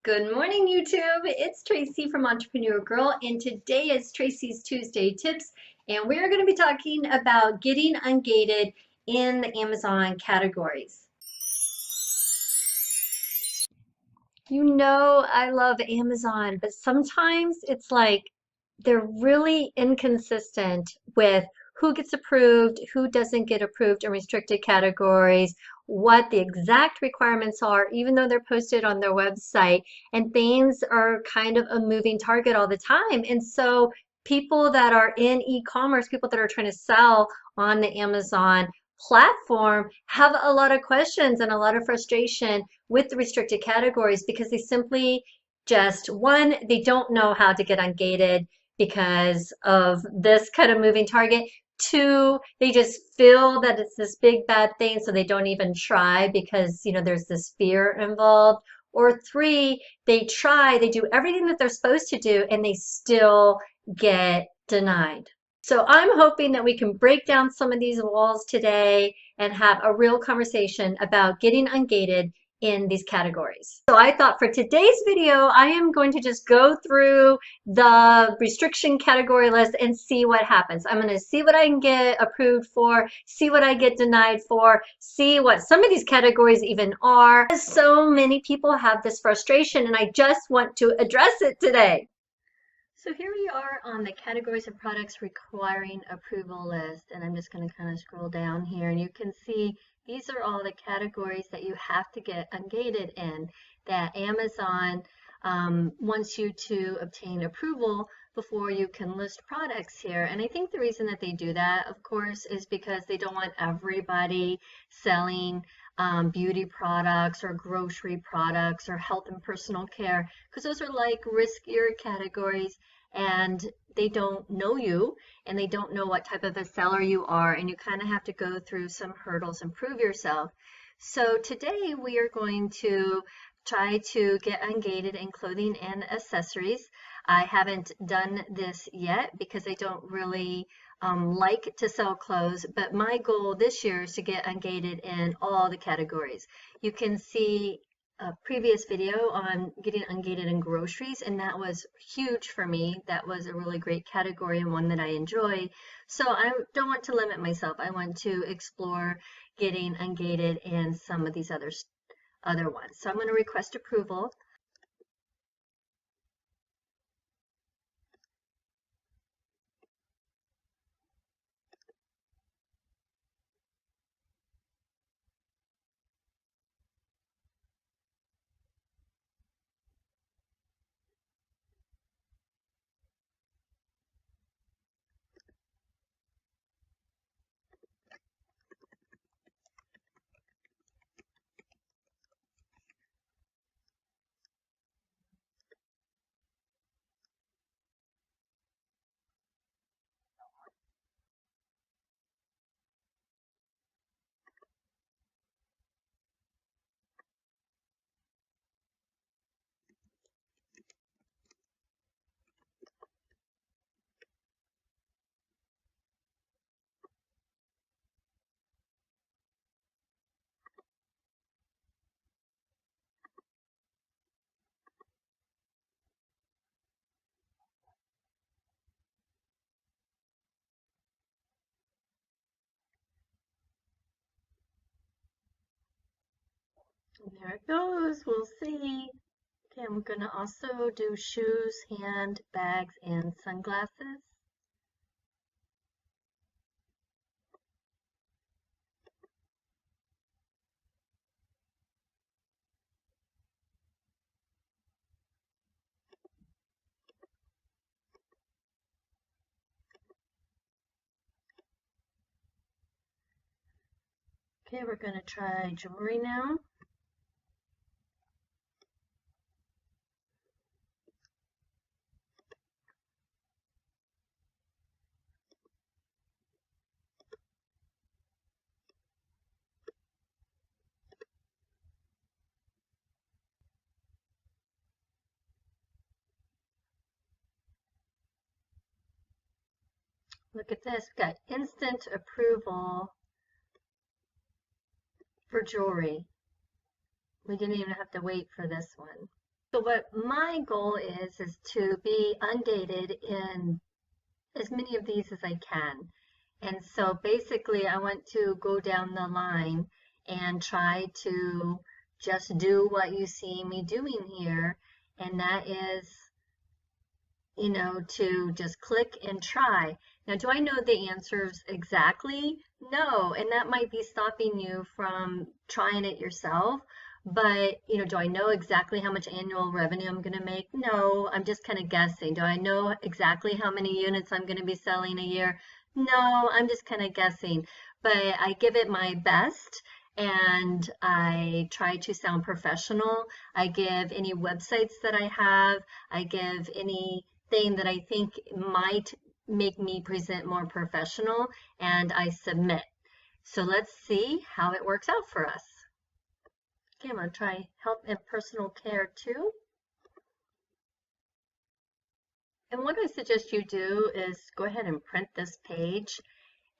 Good morning, YouTube. It's Tracy from Entrepreneur Girl, and today is Tracy's Tuesday Tips, and we're going to be talking about getting ungated in the Amazon categories. You know, I love Amazon, but sometimes it's like they're really inconsistent with who gets approved, who doesn't get approved in restricted categories, what the exact requirements are, even though they're posted on their website, and things are kind of a moving target all the time. And so people that are in e-commerce, people that are trying to sell on the Amazon platform have a lot of questions and a lot of frustration with the restricted categories because they simply just, one, they don't know how to get ungated because of this kind of moving target. Two, they just feel that it's this big bad thing, so they don't even try because, there's this fear involved. Or three, they try, they do everything that they're supposed to do, and they still get denied. So I'm hoping that we can break down some of these walls today and have a real conversation about getting ungated in these categories. So I thought for today's video, I am going to just go through the restriction category list and see what happens. I'm going to see what I can get approved for, see what I get denied for, see what some of these categories even are. So many people have this frustration, and I just want to address it today. So here we are on the categories of products requiring approval list, and I'm just going to kind of scroll down here, and you can see these are all the categories that you have to get ungated in that Amazon wants you to obtain approval before you can list products here. And I think the reason that they do that, of course, is because they don't want everybody selling beauty products or grocery products or health and personal care, because those are like riskier categories and they don't know you and they don't know what type of a seller you are, and you kind of have to go through some hurdles and prove yourself. So today we are going to try to get ungated in clothing and accessories. I haven't done this yet because I don't really like to sell clothes, but my goal this year is to get ungated in all the categories. You can see a previous video on getting ungated in groceries, and that was huge for me. That was a really great category and one that I enjoy. So I don't want to limit myself. I want to explore getting ungated in some of these other ones. So I'm going to request approval. And there it goes. We'll see. Okay, I'm going to also do shoes, handbags, and sunglasses. Okay, we're going to try jewelry now. Look at this, we've got instant approval for jewelry. We didn't even have to wait for this one. So what my goal is to be ungated in as many of these as I can. And so basically I want to go down the line and try to just do what you see me doing here. And that is, to just click and try. Now, do I know the answers exactly? No, and that might be stopping you from trying it yourself. But, do I know exactly how much annual revenue I'm going to make? No, I'm just kind of guessing. Do I know exactly how many units I'm going to be selling a year? No, I'm just kind of guessing. But I give it my best and I try to sound professional. I give any websites that I have, I give any thing that I think might make me present more professional, and I submit. So let's see how it works out for us. Okay, I'm going to try health and personal care too. And what I suggest you do is go ahead and print this page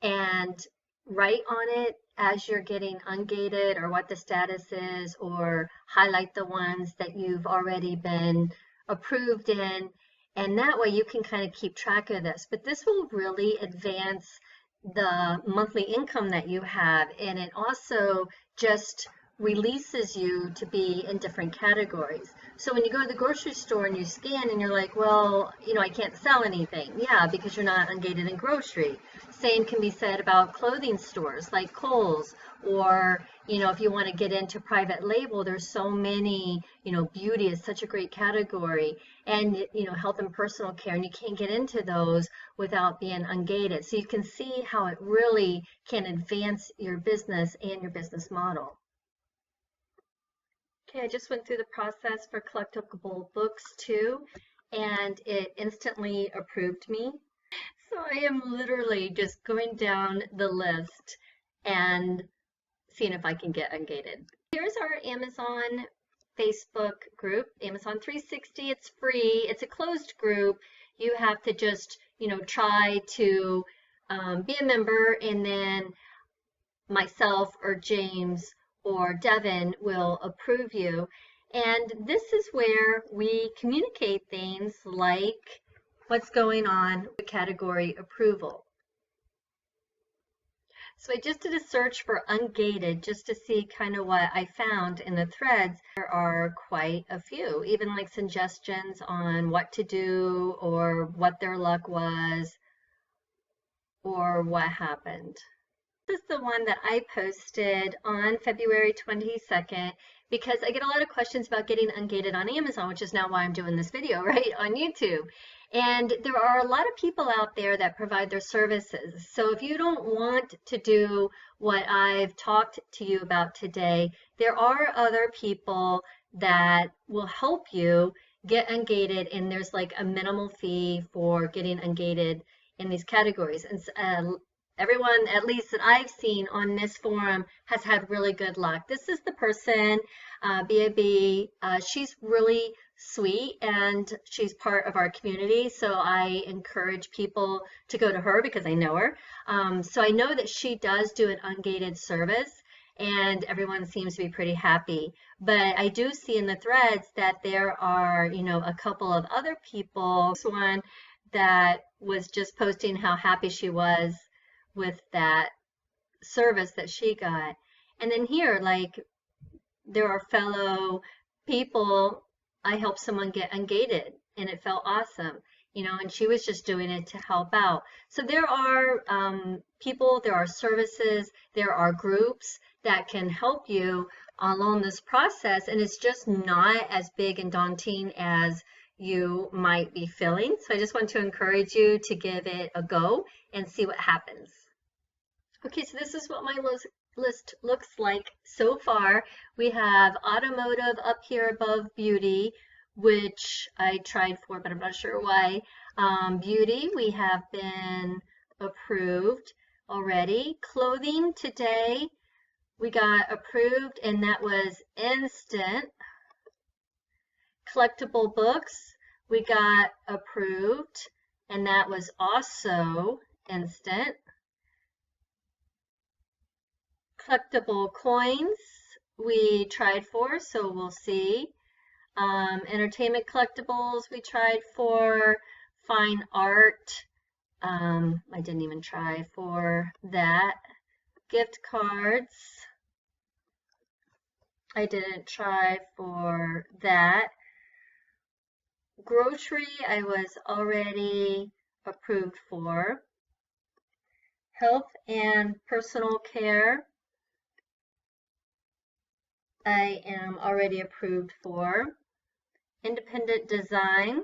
and write on it as you're getting ungated or what the status is, or highlight the ones that you've already been approved in. And that way you can kind of keep track of this. But this will really advance the monthly income that you have. And it also just releases you to be in different categories. So when you go to the grocery store and you scan and you're like, well, I can't sell anything. Yeah, because you're not ungated in grocery. Same can be said about clothing stores like Kohl's, or, if you want to get into private label, there's so many, beauty is such a great category, and, health and personal care, and you can't get into those without being ungated. So you can see how it really can advance your business and your business model. Okay, I just went through the process for collectible books too, and it instantly approved me. So I am literally just going down the list and seeing if I can get ungated. Here's our Amazon Facebook group, Amazon 360. It's free. It's a closed group. You have to just, try to be a member, and then myself or James or Devin will approve you. And this is where we communicate things like what's going on with category approval. So I just did a search for ungated just to see kind of what I found in the threads. There are quite a few, even like suggestions on what to do or what their luck was or what happened. This is the one that I posted on February 22nd because I get a lot of questions about getting ungated on Amazon, which is now why I'm doing this video, right, on YouTube. And there are a lot of people out there that provide their services. So if you don't want to do what I've talked to you about today, there are other people that will help you get ungated, and there's like a minimal fee for getting ungated in these categories. And everyone, at least that I've seen on this forum, has had really good luck. This is the person, BAB. She's really sweet and she's part of our community. So I encourage people to go to her because I know her. So I know that she does do an ungated service, and everyone seems to be pretty happy. But I do see in the threads that there are, a couple of other people. This one that was just posting how happy she was with that service that she got. And then here, like, there are fellow people. I helped someone get ungated and it felt awesome, and she was just doing it to help out. So there are people, there are services, there are groups that can help you along this process, and it's just not as big and daunting as you might be feeling. So I just want to encourage you to give it a go and see what happens. Okay, so this is what my list looks like so far. We have automotive up here above beauty, which I tried for, but I'm not sure why. Beauty, we have been approved already. Clothing today, we got approved, and that was instant. Collectible books, we got approved, and that was also instant. Collectible coins we tried for, so we'll see. Entertainment collectibles we tried for, fine art. I didn't even try for that. Gift cards. I didn't try for that. Grocery, I was already approved for. Health and personal care, I am already approved for. Independent design,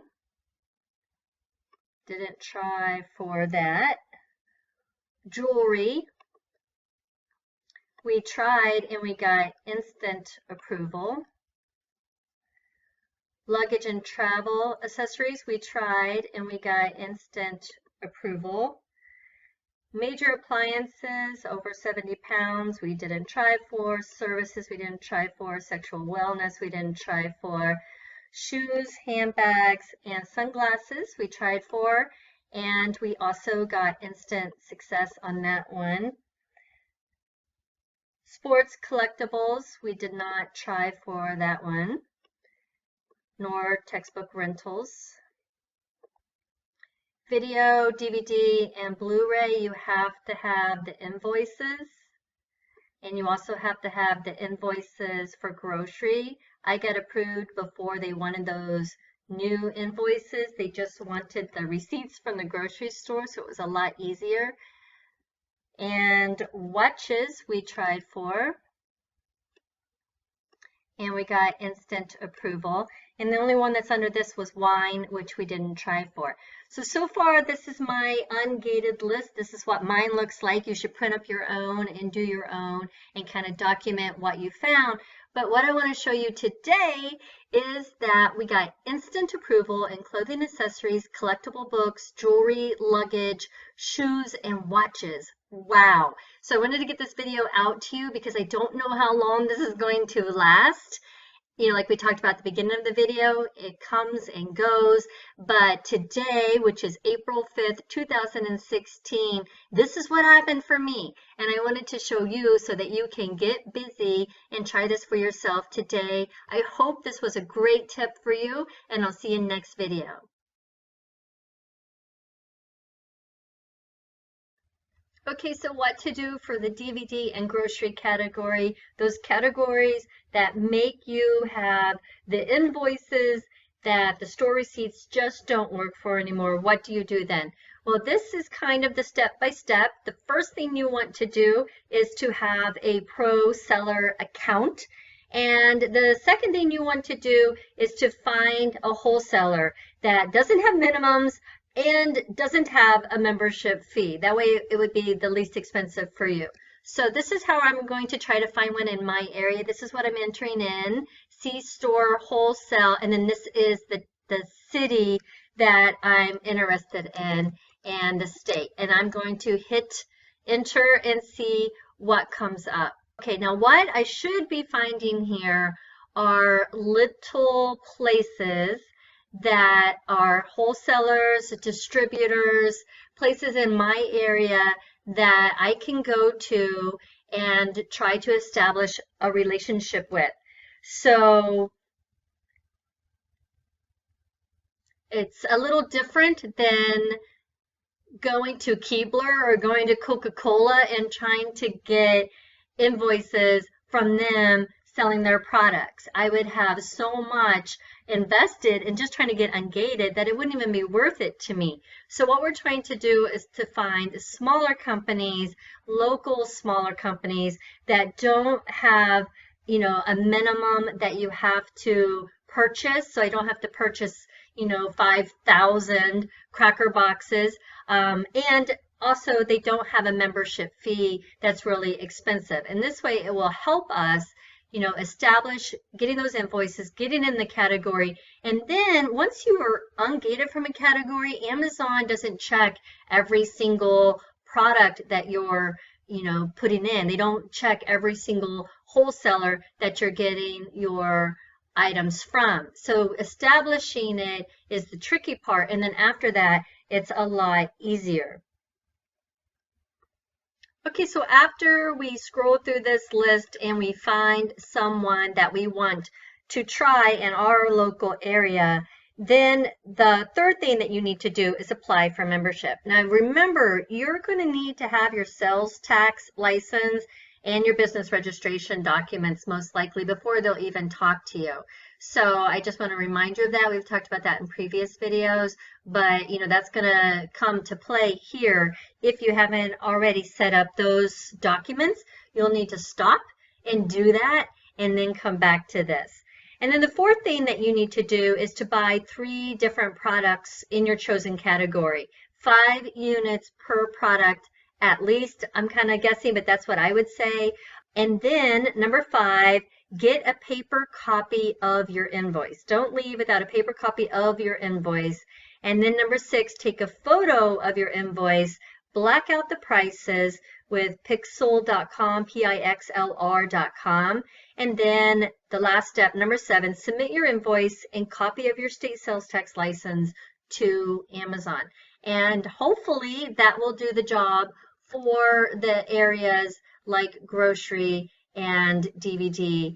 didn't try for that. Jewelry, we tried and we got instant approval. Luggage and travel accessories, we tried and we got instant approval. Major appliances over 70 pounds, we didn't try for. Services, we didn't try for. Sexual wellness, we didn't try for. Shoes, handbags, and sunglasses, we tried for. And we also got instant success on that one. Sports collectibles, we did not try for that one, nor textbook rentals. Video, DVD, and Blu-ray, you have to have the invoices, and you also have to have the invoices for grocery. I got approved before they wanted those new invoices. They just wanted the receipts from the grocery store, so it was a lot easier. And watches we tried for, and we got instant approval. And the only one that's under this was wine, which we didn't try for. So far, this is my ungated list. This is what mine looks like. You should print up your own and do your own and kind of document what you found. But what I want to show you today is that we got instant approval in clothing, accessories, collectible books, jewelry, luggage, shoes, and watches. Wow. So I wanted to get this video out to you because I don't know how long this is going to last. You know, like we talked about at the beginning of the video, it comes and goes. But today, which is April 5th, 2016, this is what happened for me. And I wanted to show you so that you can get busy and try this for yourself today. I hope this was a great tip for you, and I'll see you in the next video. Okay, so what to do for the DVD and grocery category, those categories that make you have the invoices that the store receipts just don't work for anymore. What do you do then? Well, this is kind of the step-by-step. The first thing you want to do is to have a pro seller account. And the second thing you want to do is to find a wholesaler that doesn't have minimums and doesn't have a membership fee. That way it would be the least expensive for you. So this is how I'm going to try to find one in my area. This is what I'm entering in, C-store wholesale, and then this is the city that I'm interested in and the state. And I'm going to hit enter and see what comes up. Okay, now what I should be finding here are little places that are wholesalers, distributors, places in my area that I can go to and try to establish a relationship with. So it's a little different than going to Keebler or going to Coca-Cola and trying to get invoices from them selling their products. I would have so much invested in just trying to get ungated that it wouldn't even be worth it to me. So what we're trying to do is to find smaller companies, local smaller companies that don't have, you know, a minimum that you have to purchase. So I don't have to purchase, you know, 5,000 cracker boxes. And also they don't have a membership fee that's really expensive. And this way it will help us, you know, establish getting those invoices, getting in the category. And then once you are ungated from a category, Amazon doesn't check every single product that you're, you know, putting in. They don't check every single wholesaler that you're getting your items from. So establishing it is the tricky part. And then after that, it's a lot easier. Okay, so after we scroll through this list and we find someone that we want to try in our local area, then the third thing that you need to do is apply for membership. Now remember, you're going to need to have your sales tax license and your business registration documents most likely before they'll even talk to you. So I just want to remind you of that. We've talked about that in previous videos, but that's going to come to play here. If you haven't already set up those documents, you'll need to stop and do that and then come back to this. And then the fourth thing that you need to do is to buy 3 different products in your chosen category. 5 units per product at least. I'm kind of guessing, but that's what I would say. And then number 5, get a paper copy of your invoice. Don't leave without a paper copy of your invoice. And then number 6, take a photo of your invoice, black out the prices with pixel.com, Pixlr.com. And then the last step, number 7, submit your invoice and copy of your state sales tax license to Amazon. And hopefully that will do the job for the areas like grocery and DVD.